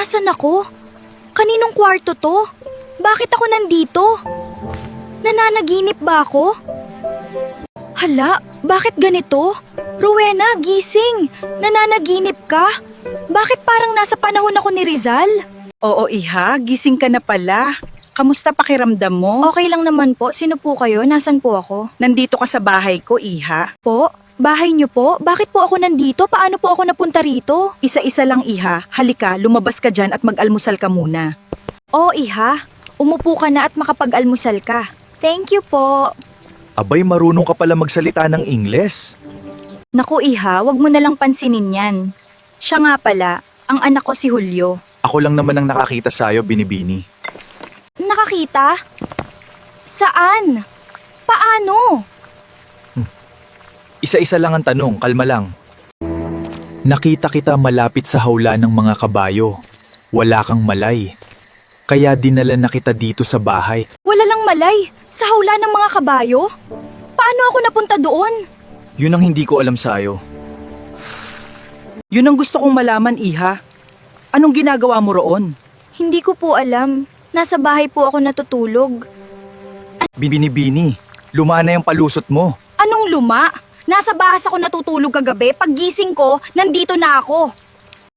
Nasaan ako? Kaninong kwarto to? Bakit ako nandito? Nananaginip ba ako? Hala, bakit ganito? Rowena, gising! Nananaginip ka? Bakit parang nasa panahon ako ni Rizal? Oo, iha, gising ka na pala. Kamusta pakiramdam mo? Okay lang naman po. Sino po kayo? Nasaan po ako? Nandito ka sa bahay ko, iha. Po? Bahay niyo po? Bakit po ako nandito? Paano po ako napunta rito? Isa-isa lang, iha. Halika, lumabas ka dyan at mag-almusal ka muna. Oh, iha. Umupo ka na at makapag-almusal ka. Thank you po. Abay, marunong ka pala magsalita ng Ingles. Naku, iha, wag mo na lang pansinin yan. Siya nga pala, ang anak ko si Julio. Ako lang naman ang nakakita sa'yo, Binibini. Nakakita? Saan? Paano? Isa-isa lang ang tanong, kalma lang. Nakita kita malapit sa hawla ng mga kabayo. Wala kang malay. Kaya dinala na kita dito sa bahay. Wala lang malay. Sa hawla ng mga kabayo? Paano ako napunta doon? Yun ang hindi ko alam sa'yo. Yun ang gusto kong malaman, iha. Anong ginagawa mo roon? Hindi ko po alam. Nasa bahay po ako natutulog. Binibini, luma na yung palusot mo. Anong luma? Nasa bahas ako natutulog kagabi. Paggising ko, nandito na ako.